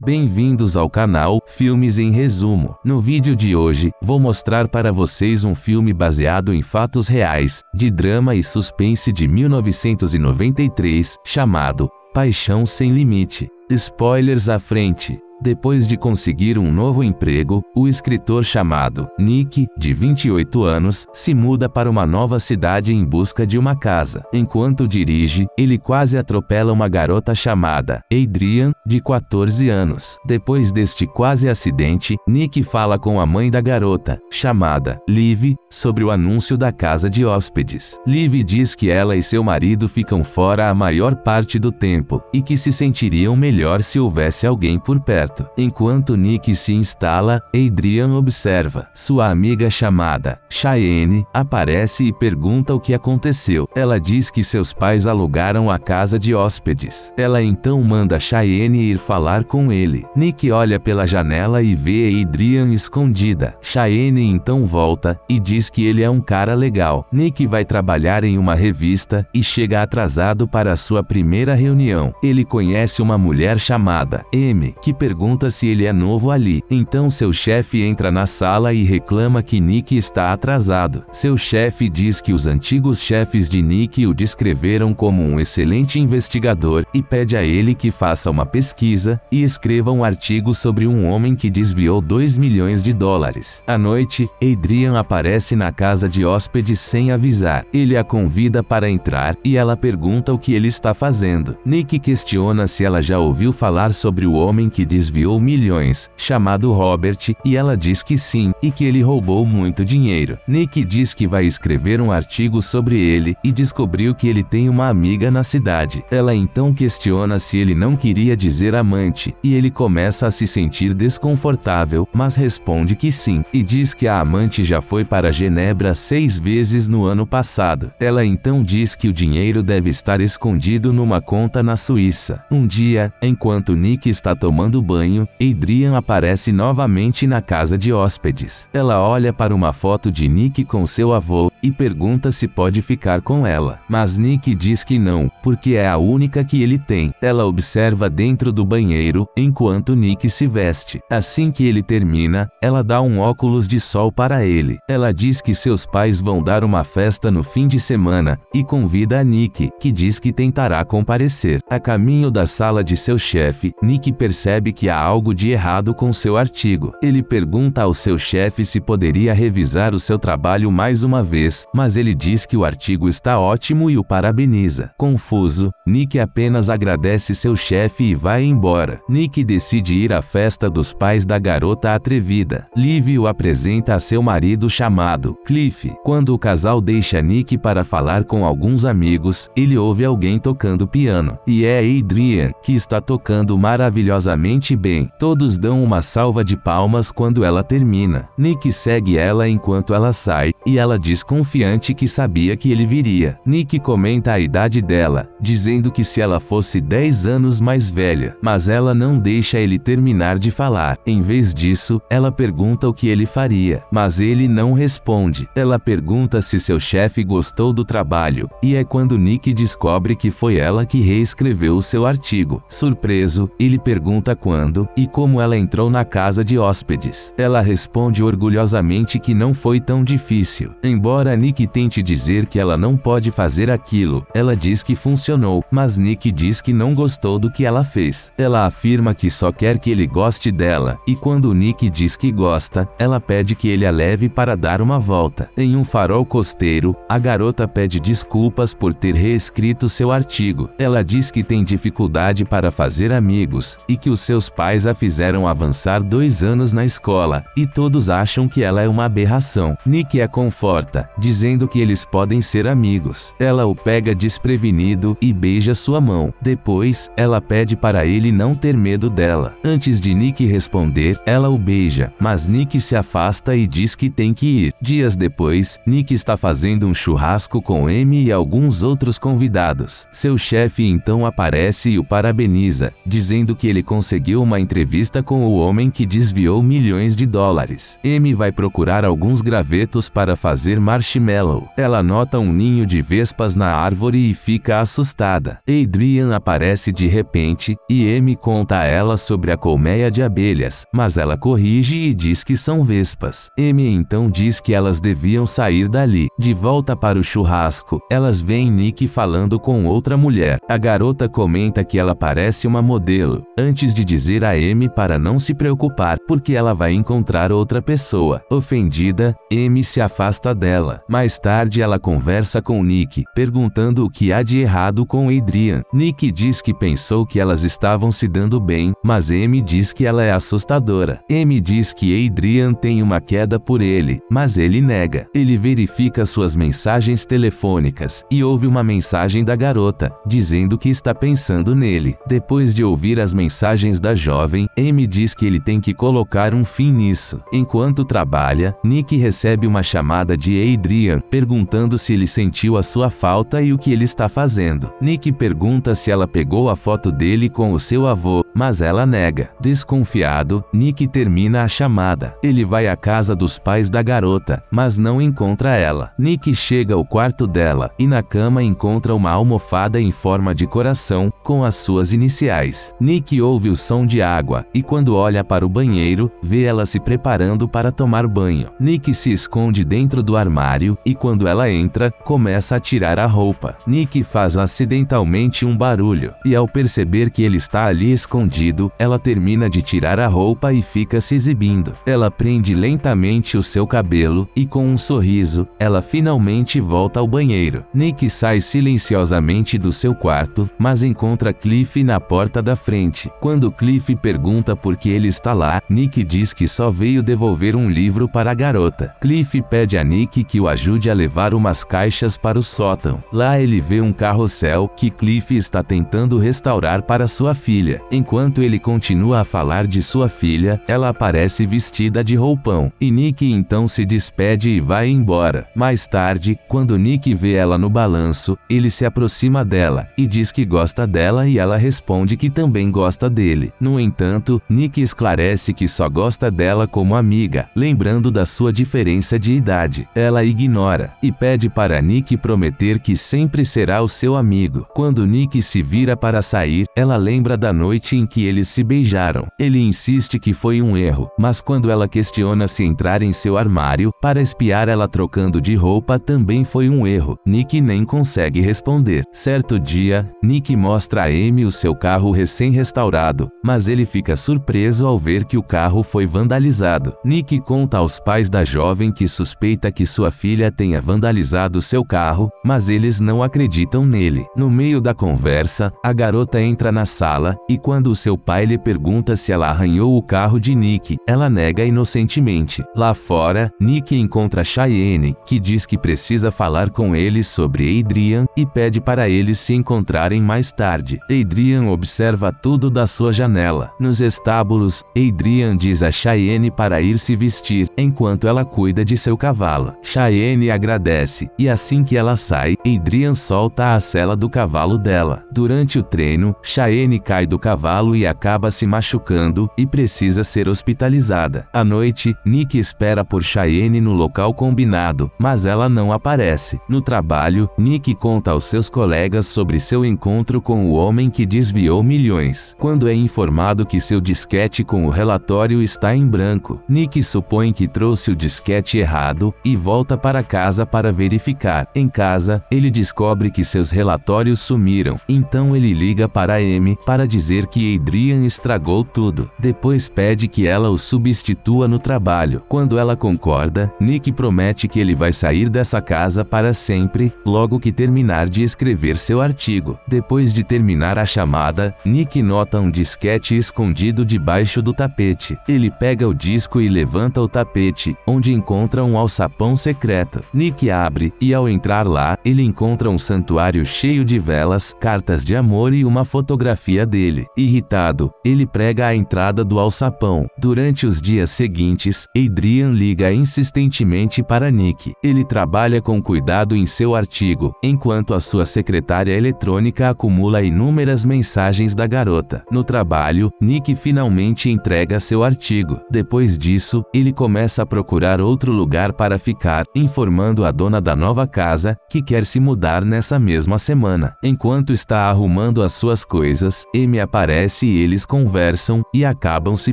Bem-vindos ao canal Filmes em Resumo. No vídeo de hoje, vou mostrar para vocês um filme baseado em fatos reais, de drama e suspense de 1993, chamado Paixão Sem Limite. Spoilers à frente. Depois de conseguir um novo emprego, o escritor chamado Nick, de 28 anos, se muda para uma nova cidade em busca de uma casa. Enquanto dirige, ele quase atropela uma garota chamada Adrian, de 14 anos. Depois deste quase acidente, Nick fala com a mãe da garota, chamada Liv, sobre o anúncio da casa de hóspedes. Liv diz que ela e seu marido ficam fora a maior parte do tempo, e que se sentiriam melhor se houvesse alguém por perto. Enquanto Nick se instala, Adrian observa. Sua amiga chamada Cheyenne aparece e pergunta o que aconteceu. Ela diz que seus pais alugaram a casa de hóspedes. Ela então manda Cheyenne ir falar com ele. Nick olha pela janela e vê Adrian escondida. Cheyenne então volta e diz que ele é um cara legal. Nick vai trabalhar em uma revista e chega atrasado para sua primeira reunião. Ele conhece uma mulher chamada Amy, que pergunta se ele é novo ali. Então seu chefe entra na sala e reclama que Nick está atrasado. Seu chefe diz que os antigos chefes de Nick o descreveram como um excelente investigador e pede a ele que faça uma pesquisa e escreva um artigo sobre um homem que desviou 2 milhões de dólares. À noite, Adrian aparece na casa de hóspedes sem avisar. Ele a convida para entrar e ela pergunta o que ele está fazendo. Nick questiona se ela já ouviu falar sobre o homem que desviou milhões, chamado Robert, e ela diz que sim, e que ele roubou muito dinheiro. Nick diz que vai escrever um artigo sobre ele, e descobriu que ele tem uma amiga na cidade. Ela então questiona se ele não queria dizer amante, e ele começa a se sentir desconfortável, mas responde que sim, e diz que a amante já foi para Genebra 6 vezes no ano passado. Ela então diz que o dinheiro deve estar escondido numa conta na Suíça. Um dia, enquanto Nick está tomando banho, Adrian aparece novamente na casa de hóspedes. Ela olha para uma foto de Nick com seu avô e pergunta se pode ficar com ela. Mas Nick diz que não, porque é a única que ele tem. Ela observa dentro do banheiro, enquanto Nick se veste. Assim que ele termina, ela dá um óculos de sol para ele. Ela diz que seus pais vão dar uma festa no fim de semana, e convida a Nick, que diz que tentará comparecer. A caminho da sala de seu chefe, Nick percebe que há algo de errado com seu artigo. Ele pergunta ao seu chefe se poderia revisar o seu trabalho mais uma vez, mas ele diz que o artigo está ótimo e o parabeniza. Confuso, Nick apenas agradece seu chefe e vai embora. Nick decide ir à festa dos pais da garota atrevida. Liv o apresenta a seu marido chamado Cliff. Quando o casal deixa Nick para falar com alguns amigos, ele ouve alguém tocando piano. E é Adrian, que está tocando maravilhosamente bem. Todos dão uma salva de palmas quando ela termina. Nick segue ela enquanto ela sai, e ela diz confiante que sabia que ele viria. Nick comenta a idade dela, dizendo que se ela fosse 10 anos mais velha, mas ela não deixa ele terminar de falar. Em vez disso, ela pergunta o que ele faria, mas ele não responde. Ela pergunta se seu chefe gostou do trabalho, e é quando Nick descobre que foi ela que reescreveu o seu artigo. Surpreso, ele pergunta quando e como ela entrou na casa de hóspedes. Ela responde orgulhosamente que não foi tão difícil. Embora Nick tente dizer que ela não pode fazer aquilo, ela diz que funcionou, mas Nick diz que não gostou do que ela fez. Ela afirma que só quer que ele goste dela, e quando Nick diz que gosta, ela pede que ele a leve para dar uma volta. Em um farol costeiro, a garota pede desculpas por ter reescrito seu artigo. Ela diz que tem dificuldade para fazer amigos, e que os seus pais a fizeram avançar 2 anos na escola, e todos acham que ela é uma aberração. Nick a conforta, dizendo que eles podem ser amigos. Ela o pega desprevenido e beija sua mão. Depois, ela pede para ele não ter medo dela. Antes de Nick responder, ela o beija, mas Nick se afasta e diz que tem que ir. Dias depois, Nick está fazendo um churrasco com Amy e alguns outros convidados. Seu chefe então aparece e o parabeniza, dizendo que ele conseguiu uma entrevista com o homem que desviou milhões de dólares. Amy vai procurar alguns gravetos para fazer marshmallows Marshmallow. Ela nota um ninho de vespas na árvore e fica assustada. Adrian aparece de repente, e Amy conta a ela sobre a colmeia de abelhas, mas ela corrige e diz que são vespas. Amy então diz que elas deviam sair dali. De volta para o churrasco, elas veem Nick falando com outra mulher. A garota comenta que ela parece uma modelo, antes de dizer a Amy para não se preocupar, porque ela vai encontrar outra pessoa. Ofendida, Amy se afasta dela. Mais tarde ela conversa com Nick, perguntando o que há de errado com Adrian. Nick diz que pensou que elas estavam se dando bem, mas Amy diz que ela é assustadora. Amy diz que Adrian tem uma queda por ele, mas ele nega. Ele verifica suas mensagens telefônicas e ouve uma mensagem da garota, dizendo que está pensando nele. Depois de ouvir as mensagens da jovem, Amy diz que ele tem que colocar um fim nisso. Enquanto trabalha, Nick recebe uma chamada de Adrian, perguntando se ele sentiu a sua falta e o que ele está fazendo. Nick pergunta se ela pegou a foto dele com o seu avô, mas ela nega. Desconfiado, Nick termina a chamada. Ele vai à casa dos pais da garota, mas não encontra ela. Nick chega ao quarto dela, e na cama encontra uma almofada em forma de coração, com as suas iniciais. Nick ouve o som de água, e quando olha para o banheiro, vê ela se preparando para tomar banho. Nick se esconde dentro do armário, e quando ela entra, começa a tirar a roupa. Nick faz acidentalmente um barulho, e ao perceber que ele está ali escondido, ela termina de tirar a roupa e fica se exibindo. Ela prende lentamente o seu cabelo, e com um sorriso, ela finalmente volta ao banheiro. Nick sai silenciosamente do seu quarto, mas encontra Cliff na porta da frente. Quando Cliff pergunta por que ele está lá, Nick diz que só veio devolver um livro para a garota. Cliff pede a Nick que o ajude a levar umas caixas para o sótão. Lá ele vê um carrossel que Cliff está tentando restaurar para sua filha. Enquanto ele continua a falar de sua filha, ela aparece vestida de roupão, e Nick então se despede e vai embora. Mais tarde, quando Nick vê ela no balanço, ele se aproxima dela, e diz que gosta dela e ela responde que também gosta dele. No entanto, Nick esclarece que só gosta dela como amiga, lembrando da sua diferença de idade. Ela ignora, e pede para Nick prometer que sempre será o seu amigo. Quando Nick se vira para sair, ela lembra da noite em que eles se beijaram. Ele insiste que foi um erro, mas quando ela questiona se entrar em seu armário para espiar ela trocando de roupa também foi um erro. Nick nem consegue responder. Certo dia, Nick mostra a Amy o seu carro recém-restaurado, mas ele fica surpreso ao ver que o carro foi vandalizado. Nick conta aos pais da jovem que suspeita que sua filha tenha vandalizado seu carro, mas eles não acreditam nele. No meio da conversa, a garota entra na sala, e quando o seu pai lhe pergunta se ela arranhou o carro de Nick, ela nega inocentemente. Lá fora, Nick encontra Cheyenne, que diz que precisa falar com ele sobre Adrian, e pede para eles se encontrarem mais tarde. Adrian observa tudo da sua janela. Nos estábulos, Adrian diz a Cheyenne para ir se vestir, enquanto ela cuida de seu cavalo. Cheyenne agradece, e assim que ela sai, Adrian solta a sela do cavalo dela. Durante o treino, Cheyenne cai do cavalo e acaba se machucando, e precisa ser hospitalizada. À noite, Nick espera por Cheyenne no local combinado, mas ela não aparece. No trabalho, Nick conta aos seus colegas sobre seu encontro com o homem que desviou milhões. Quando é informado que seu disquete com o relatório está em branco, Nick supõe que trouxe o disquete errado, e volta para casa para verificar. Em casa, ele descobre que seus relatórios sumiram, então ele liga para Amy para dizer que Adrian estragou tudo. Depois pede que ela o substitua no trabalho. Quando ela concorda, Nick promete que ele vai sair dessa casa para sempre, logo que terminar de escrever seu artigo. Depois de terminar a chamada, Nick nota um disquete escondido debaixo do tapete. Ele pega o disco e levanta o tapete, onde encontra um alçapão secreto. Nick abre, e ao entrar lá, ele encontra um santuário cheio de velas, cartas de amor e uma fotografia dele. Irritado, ele prega a entrada do alçapão. Durante os dias seguintes, Adrian liga insistentemente para Nick. Ele trabalha com cuidado em seu artigo, enquanto a sua secretária eletrônica acumula inúmeras mensagens da garota. No trabalho, Nick finalmente entrega seu artigo. Depois disso, ele começa a procurar outro lugar para ficar, informando a dona da nova casa, que quer se mudar nessa mesma semana. Enquanto está arrumando as suas coisas, Amy aparece e eles conversam, e acabam se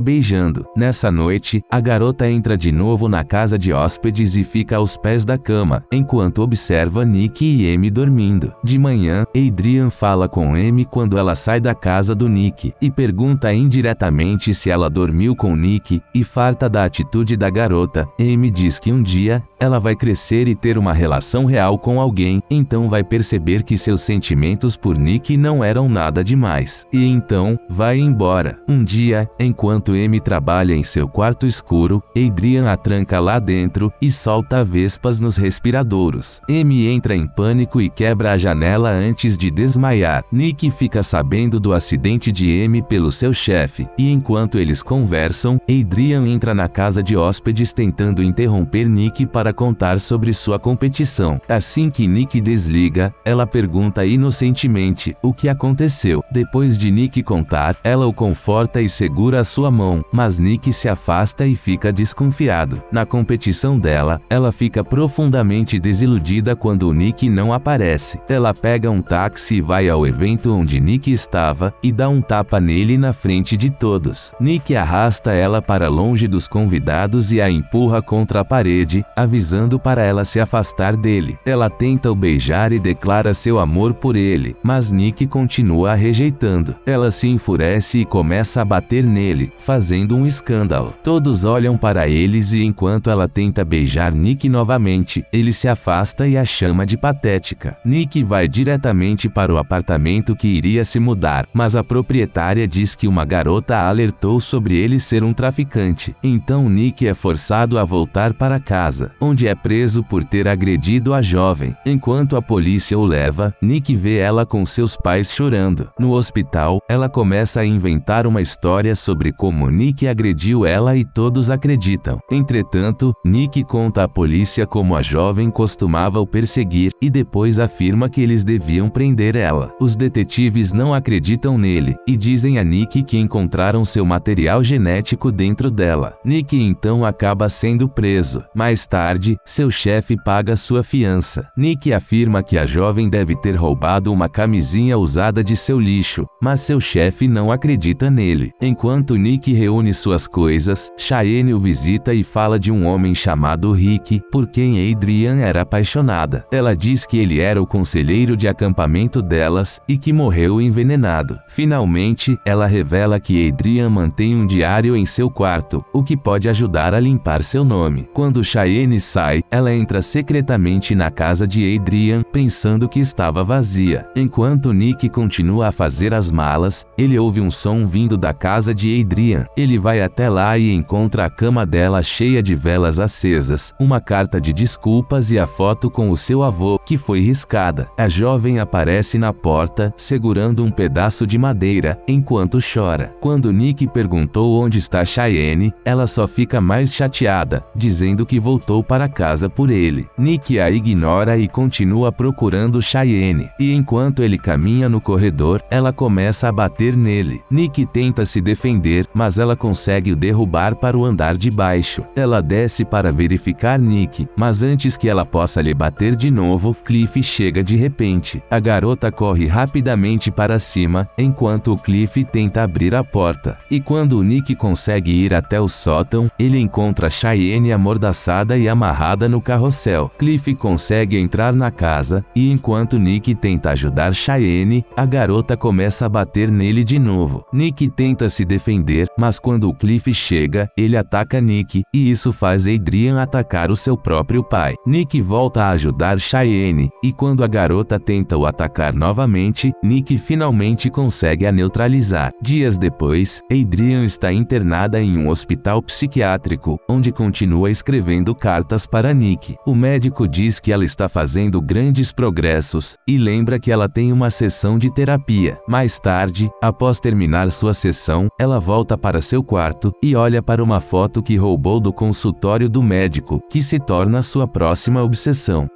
beijando. Nessa noite, a garota entra de novo na casa de hóspedes e fica aos pés da cama, enquanto observa Nick e Amy dormindo. De manhã, Adrian fala com Amy quando ela sai da casa do Nick, e pergunta indiretamente se ela dormiu com Nick, e farta da atitude da garota, Amy diz que um dia, ela vai crescer e ter uma relação real com alguém, então vai perceber que seus sentimentos por Nick não eram nada demais. E então, vai embora. Um dia, enquanto Amy trabalha em seu quarto escuro, Adrian a tranca lá dentro, e solta vespas nos respiradouros. Amy entra em pânico e quebra a janela antes de desmaiar. Nick fica sabendo do acidente de Amy pelo seu chefe, e enquanto eles conversam, Adrian entra na casa de hóspedes tentando interromper Nick para contar sobre sua competição. Assim que Nick desliga, ela pergunta inocentemente o que aconteceu. Depois de Nick contar, ela o conforta e segura a sua mão, mas Nick se afasta e fica desconfiado. Na competição dela, ela fica profundamente desiludida quando o Nick não aparece. Ela pega um táxi e vai ao evento onde Nick estava, e dá um tapa nele na frente de todos. Nick arrasta ela para longe dos convidados e a empurra contra a parede, avisando para ela se afastar dele. Ela tenta o beijar e declara seu amor por ele, mas Nick continua a rejeitando. Ela se enfurece e começa a bater nele, fazendo um escândalo. Todos olham para eles e enquanto ela tenta beijar Nick novamente, ele se afasta e a chama de patética. Nick vai diretamente para o apartamento que iria se mudar, mas a proprietária diz que uma garota a alertou sobre ele ser um traficante. Então Nick é forçado a voltar para casa, onde é preso por ter agredido a jovem. Enquanto a polícia o leva, Nick vê ela com seus pais chorando. No hospital, ela começa a inventar uma história sobre como Nick agrediu ela e todos acreditam. Entretanto, Nick conta à polícia como a jovem costumava o perseguir, e depois afirma que eles deviam prender ela. Os detetives não acreditam nele, e dizem a Nick que encontraram seu material genético dentro dela. Nick então acaba sendo preso. Mais tarde, seu chefe paga sua fiança. Nick afirma que a jovem deve ter roubado uma camisinha usada de seu lixo, mas seu chefe não acredita nele. Enquanto Nick reúne suas coisas, Cheyenne o visita e fala de um homem chamado Rick, por quem Adrian era apaixonada. Ela diz que ele era o conselheiro de acampamento delas, e que morreu envenenado. Finalmente, ela revela que Adrian mantém um diário em seu quarto, o que pode ajudar a limpar seu nome. Quando Cheyenne sai, ela entra secretamente na casa de Adrian, pensando que estava vazia. Enquanto Nick continua a fazer as malas, ele ouve um som vindo da casa de Adrian. Ele vai até lá e encontra a cama dela cheia de velas acesas, uma carta de desculpas e a foto com o seu avô, que foi riscada. A jovem aparece na porta, segurando um pedaço de madeira, enquanto chora. Quando Nick perguntou onde está Cheyenne, ela só fica mais chateada, dizendo que voltou para casa por ele. Nick a ignora e continua procurando Cheyenne, e enquanto ele caminha no corredor, ela começa a bater nele. Nick tenta se defender, mas ela consegue o derrubar para o andar de baixo. Ela desce para verificar Nick, mas antes que ela possa lhe bater de novo, Cliff chega de repente. A garota corre rapidamente para cima, enquanto o Cliff tenta abrir a porta. E quando o Nick consegue ir até o sótão, ele encontra Cheyenne amordaçada e amarrada no carrossel. Cliff consegue entrar na casa, e enquanto Nick tenta ajudar Cheyenne, a garota começa a bater nele de novo. Nick tenta se defender, mas quando o Cliff chega, ele ataca Nick, e isso faz Adrian atacar o seu próprio pai. Nick volta a ajudar Cheyenne, e quando a garota tenta o atacar novamente, Nick finalmente consegue a neutralizar. Dias depois, Adrian está internada em um hospital psiquiátrico, onde continua escrevendo cartas cartas para Nick. O médico diz que ela está fazendo grandes progressos, e lembra que ela tem uma sessão de terapia. Mais tarde, após terminar sua sessão, ela volta para seu quarto, e olha para uma foto que roubou do consultório do médico, que se torna sua próxima obsessão.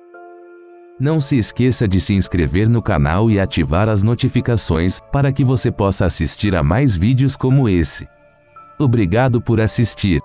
Não se esqueça de se inscrever no canal e ativar as notificações, para que você possa assistir a mais vídeos como esse. Obrigado por assistir.